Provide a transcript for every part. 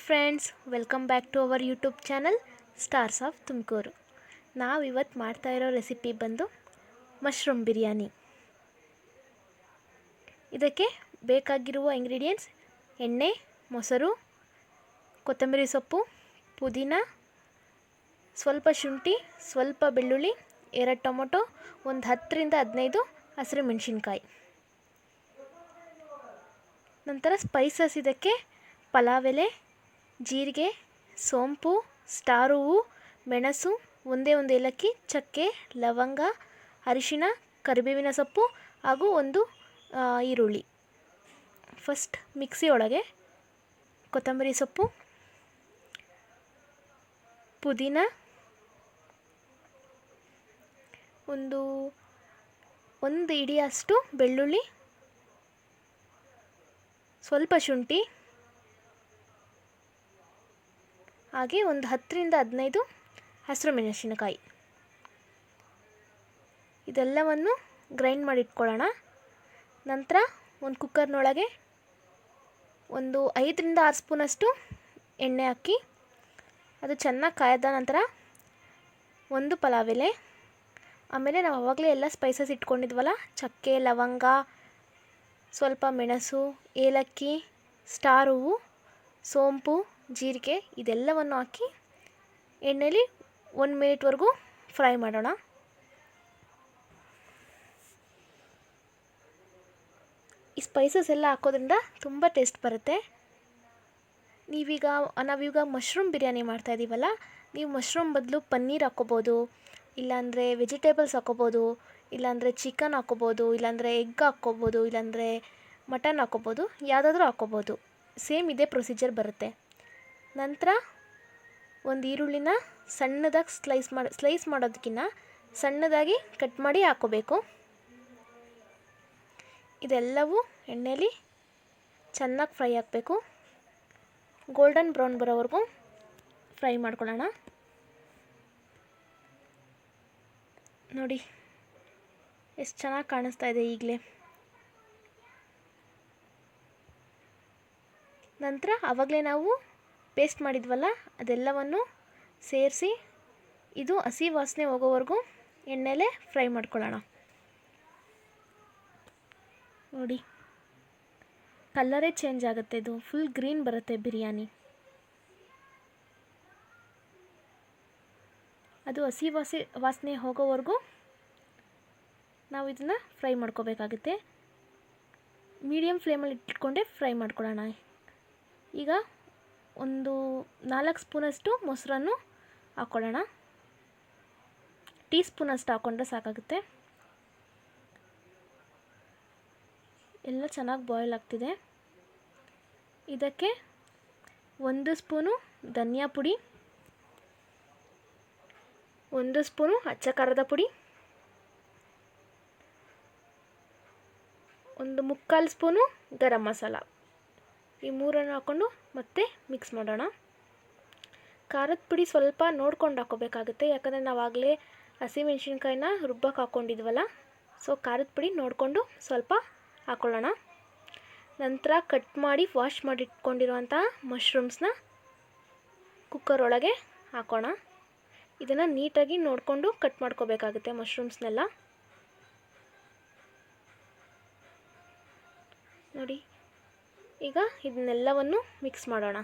Friends, welcome back to our YouTube channel stars of Tumakuru. ನಾವು ಇವತ್ತು ಮಾಡ್ತಾ ಇರೋ ರೆಸಿಪಿ ಬಂದು ಮಶ್ರೂಮ್ ಬಿರಿಯಾನಿ. ಇದಕ್ಕೆ ಬೇಕಾಗಿರುವ ಇಂಗ್ರೀಡಿಯೆಂಟ್ಸ್: ಎಣ್ಣೆ, ಮೊಸರು, ಕೊತ್ತಂಬರಿ ಸೊಪ್ಪು, ಪುದೀನ, ಸ್ವಲ್ಪ ಶುಂಠಿ, ಸ್ವಲ್ಪ ಬೆಳ್ಳುಳ್ಳಿ, 2 ಟೊಮೊಟೊ, ಒಂದು 10ರಿಂದ 15 ಹಸಿರು ಮೆಣಸಿನ್ಕಾಯಿ. ನಂತರ ಸ್ಪೈಸಸ್ ಇದಕ್ಕೆ ಪಲಾವ್ ಎಲೆ, ಜೀರಿಗೆ, ಸೋಂಪು, ಸ್ಟಾರ್ ಹೂವು, ಮೆಣಸು, ಒಂದೇ ಒಂದು ಏಲಕ್ಕಿ, ಚಕ್ಕೆ, ಲವಂಗ, ಅರಿಶಿನ, ಕರಿಬೇವಿನ ಸೊಪ್ಪು ಹಾಗೂ ಒಂದು ಈರುಳ್ಳಿ. ಫಸ್ಟ್ ಮಿಕ್ಸಿ ಒಳಗೆ ಕೊತ್ತಂಬರಿ ಸೊಪ್ಪು, ಪುದೀನ, ಒಂದು ಹಿಡಿಯಷ್ಟು ಬೆಳ್ಳುಳ್ಳಿ, ಸ್ವಲ್ಪ ಶುಂಠಿ, ಹಾಗೆ ಒಂದು 10ರಿಂದ 15 ಹಸಿರು ಮೆಣಸಿನಕಾಯಿ. ಇದೆಲ್ಲವನ್ನು ಗ್ರೈಂಡ್ ಮಾಡಿ ಇಟ್ಕೊಳ್ಳೋಣ. ನಂತರ ಒಂದು ಕುಕ್ಕರ್ನೊಳಗೆ ಒಂದು 5ರಿಂದ 6 ಸ್ಪೂನಷ್ಟು ಎಣ್ಣೆ ಹಾಕಿ ಅದು ಚೆನ್ನಾಗಿ ಕಾಯ್ದ ನಂತರ ಒಂದು ಪಲಾವ್ ಎಲೆ, ಆಮೇಲೆ ನಾವು ಆವಾಗಲೇ ಎಲ್ಲ ಸ್ಪೈಸಸ್ ಇಟ್ಕೊಂಡಿದ್ವಲ್ಲ, ಚಕ್ಕೆ, ಲವಂಗ, ಸ್ವಲ್ಪ ಮೆಣಸು, ಏಲಕ್ಕಿ, ಸ್ಟಾರ್ ಹೂವು, ಸೋಂಪು, ಜೀರಿಗೆ, ಇದೆಲ್ಲವನ್ನು ಹಾಕಿ ಎಣ್ಣೆಲಿ 1 ಮಿನಿಟ್ವರೆಗೂ ಫ್ರೈ ಮಾಡೋಣ. ಈ ಸ್ಪೈಸಸ್ ಎಲ್ಲ ಹಾಕೋದ್ರಿಂದ ತುಂಬ ಟೇಸ್ಟ್ ಬರುತ್ತೆ. ನಾವೀಗ ಮಶ್ರೂಮ್ ಬಿರಿಯಾನಿ ಮಾಡ್ತಾಯಿದ್ದೀವಲ್ಲ, ನೀವು ಮಶ್ರೂಮ್ ಬದಲು ಪನ್ನೀರ್ ಹಾಕ್ಕೋಬೋದು, ಇಲ್ಲಾಂದರೆ ವೆಜಿಟೇಬಲ್ಸ್ ಹಾಕ್ಕೋಬೋದು, ಇಲ್ಲಾಂದರೆ ಚಿಕನ್ ಹಾಕ್ಕೋಬೋದು, ಇಲ್ಲಾಂದರೆ ಎಗ್ ಹಾಕ್ಕೋಬೋದು, ಇಲ್ಲಾಂದರೆ ಮಟನ್ ಹಾಕ್ಕೋಬೋದು, ಯಾವುದಾದ್ರೂ ಹಾಕ್ಕೋಬೋದು. ಸೇಮ್ ಇದೇ ಪ್ರೊಸೀಜರ್ ಬರುತ್ತೆ. ನಂತರ ಒಂದು ಈರುಳ್ಳಿನ ಸಣ್ಣದಾಗಿ ಸ್ಲೈಸ್ ಮಾಡೋದಕ್ಕಿಂತ ಸಣ್ಣದಾಗಿ ಕಟ್ ಮಾಡಿ ಹಾಕ್ಕೋಬೇಕು. ಇದೆಲ್ಲವೂ ಎಣ್ಣೆಲಿ ಚೆನ್ನಾಗಿ ಫ್ರೈ ಆಗಬೇಕು. ಗೋಲ್ಡನ್ ಬ್ರೌನ್ ಬರೋವರೆಗೂ ಫ್ರೈ ಮಾಡ್ಕೊಳ್ಳೋಣ. ನೋಡಿ ಎಷ್ಟು ಚೆನ್ನಾಗಿ ಕಾಣಿಸ್ತಾ ಇದೆ ಈಗಲೇ. ನಂತರ ಆವಾಗಲೇ ನಾವು ಪೇಸ್ಟ್ ಮಾಡಿದ್ವಲ್ಲ, ಅದೆಲ್ಲವನ್ನು ಸೇರಿಸಿ ಇದು ಹಸಿ ವಾಸನೆ ಹೋಗೋವರೆಗೂ ಎಣ್ಣೆಲೇ ಫ್ರೈ ಮಾಡ್ಕೊಳ್ಳೋಣ. ನೋಡಿ ಕಲರೇ ಚೇಂಜ್ ಆಗುತ್ತೆ, ಇದು ಫುಲ್ ಗ್ರೀನ್ ಬರುತ್ತೆ ಬಿರಿಯಾನಿ. ಅದು ಹಸಿ ವಾಸನೆ ಹೋಗೋವರೆಗೂ ನಾವು ಇದನ್ನು ಫ್ರೈ ಮಾಡ್ಕೋಬೇಕಾಗುತ್ತೆ. ಮೀಡಿಯಮ್ ಫ್ಲೇಮಲ್ಲಿ ಇಟ್ಕೊಂಡೆ ಫ್ರೈ ಮಾಡ್ಕೊಳ್ಳೋಣ. ಈಗ ಒಂದು 4 ಸ್ಪೂನಷ್ಟು ಮೊಸರನ್ನು ಹಾಕ್ಕೊಳ್ಳೋಣ. ಟೀ ಸ್ಪೂನಷ್ಟು ಹಾಕ್ಕೊಂಡ್ರೆ ಸಾಕಾಗುತ್ತೆ. ಎಲ್ಲ ಚೆನ್ನಾಗಿ ಬಾಯ್ಲ್ ಆಗ್ತಿದೆ. ಇದಕ್ಕೆ 1 ಸ್ಪೂನು ಧನಿಯಾ ಪುಡಿ, 1 ಸ್ಪೂನು ಅಚ್ಚ ಖಾರದ ಪುಡಿ, 1/4 ಸ್ಪೂನು ಗರಂ ಮಸಾಲ, ಈ 3 ಹಾಕ್ಕೊಂಡು ಮತ್ತೆ ಮಿಕ್ಸ್ ಮಾಡೋಣ. ಖಾರದ ಪುಡಿ ಸ್ವಲ್ಪ ನೋಡ್ಕೊಂಡು ಹಾಕ್ಕೋಬೇಕಾಗುತ್ತೆ, ಯಾಕಂದರೆ ನಾವಾಗಲೇ ಹಸಿಮೆಣ್ಸಿನ್ಕಾಯಿನ ರುಬ್ಬಕ್ಕೆ ಹಾಕ್ಕೊಂಡಿದ್ವಲ್ಲ, ಸೊ ಖಾರದ ಪುಡಿ ನೋಡಿಕೊಂಡು ಸ್ವಲ್ಪ ಹಾಕ್ಕೊಳ್ಳೋಣ. ನಂತರ ಕಟ್ ಮಾಡಿ ವಾಶ್ ಮಾಡಿ ಇಟ್ಕೊಂಡಿರುವಂಥ ಮಶ್ರೂಮ್ಸ್ನ ಕುಕ್ಕರ್ ಒಳಗೆ ಹಾಕೋಣ. ಇದನ್ನು ನೀಟಾಗಿ ನೋಡಿಕೊಂಡು ಕಟ್ ಮಾಡ್ಕೋಬೇಕಾಗುತ್ತೆ ಮಶ್ರೂಮ್ಸ್ನೆಲ್ಲ. ನೋಡಿ, ಈಗ ಇದನ್ನೆಲ್ಲವನ್ನು ಮಿಕ್ಸ್ ಮಾಡೋಣ.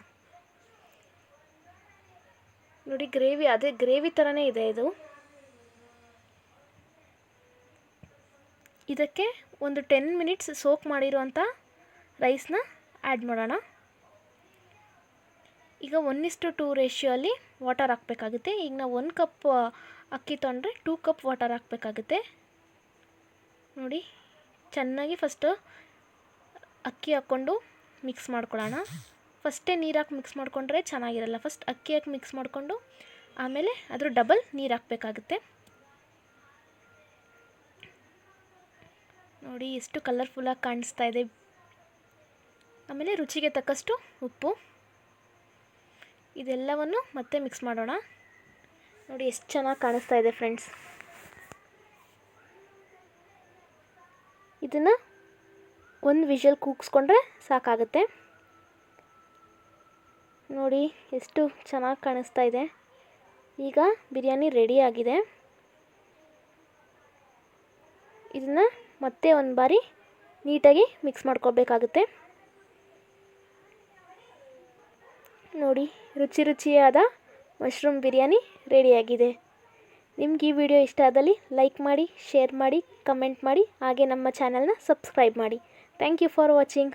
ನೋಡಿ ಗ್ರೇವಿ ಥರನೇ ಇದೆ ಇದು. ಇದಕ್ಕೆ ಒಂದು 10 ಮಿನಿಟ್ಸ್ ಸೋಕ್ ಮಾಡಿರುವಂಥ ರೈಸ್ನ ಆ್ಯಡ್ ಮಾಡೋಣ. ಈಗ 1:2 ರೇಷಿಯೋಲ್ಲಿ ವಾಟರ್ ಹಾಕಬೇಕಾಗುತ್ತೆ. ಈಗ ನಾವು 1 ಕಪ್ ಅಕ್ಕಿ ತೊಗೊಂಡ್ರೆ 2 ಕಪ್ ವಾಟರ್ ಹಾಕಬೇಕಾಗುತ್ತೆ. ನೋಡಿ, ಚೆನ್ನಾಗಿ ಫಸ್ಟು ಅಕ್ಕಿ ಹಾಕ್ಕೊಂಡು ಮಿಕ್ಸ್ ಮಾಡ್ಕೊಳ್ಳೋಣ. ಫಸ್ಟೇ ನೀರು ಹಾಕಿ ಮಿಕ್ಸ್ ಮಾಡಿಕೊಂಡ್ರೆ ಚೆನ್ನಾಗಿರಲ್ಲ. ಫಸ್ಟ್ ಅಕ್ಕಿ ಹಾಕಿ ಮಿಕ್ಸ್ ಮಾಡಿಕೊಂಡು ಆಮೇಲೆ ಅದ್ರ ಡಬಲ್ ನೀರು ಹಾಕಬೇಕಾಗುತ್ತೆ. ನೋಡಿ ಎಷ್ಟು ಕಲರ್ಫುಲ್ಲಾಗಿ ಕಾಣಿಸ್ತಾ ಇದೆ. ಆಮೇಲೆ ರುಚಿಗೆ ತಕ್ಕಷ್ಟು ಉಪ್ಪು. ಇದೆಲ್ಲವನ್ನು ಮತ್ತೆ ಮಿಕ್ಸ್ ಮಾಡೋಣ. ನೋಡಿ ಎಷ್ಟು ಚೆನ್ನಾಗಿ ಕಾಣಿಸ್ತಾ ಇದೆ ಫ್ರೆಂಡ್ಸ್. ಇದನ್ನು 1 ವಿಷಲ್ ಕೂಗಿಸ್ಕೊಂಡ್ರೆ ಸಾಕಾಗುತ್ತೆ. ನೋಡಿ ಎಷ್ಟು ಚೆನ್ನಾಗಿ ಕಾಣಿಸ್ತಾ ಇದೆ. ಈಗ ಬಿರಿಯಾನಿ ರೆಡಿಯಾಗಿದೆ. ಇದನ್ನು ಮತ್ತೆ ಒಂದು ಬಾರಿ ನೀಟಾಗಿ ಮಿಕ್ಸ್ ಮಾಡ್ಕೋಬೇಕಾಗುತ್ತೆ. ನೋಡಿ ರುಚಿಯಾದ ಮಶ್ರೂಮ್ ಬಿರಿಯಾನಿ ರೆಡಿಯಾಗಿದೆ. ನಿಮ್ಗೆ ಈ ವಿಡಿಯೋ ಇಷ್ಟ ಆದಲ್ಲಿ ಲೈಕ್ ಮಾಡಿ, ಶೇರ್ ಮಾಡಿ, ಕಮೆಂಟ್ ಮಾಡಿ, ಹಾಗೆ ನಮ್ಮ ಚಾನಲ್ನ ಸಬ್ಸ್ಕ್ರೈಬ್ ಮಾಡಿ. Thank you for watching.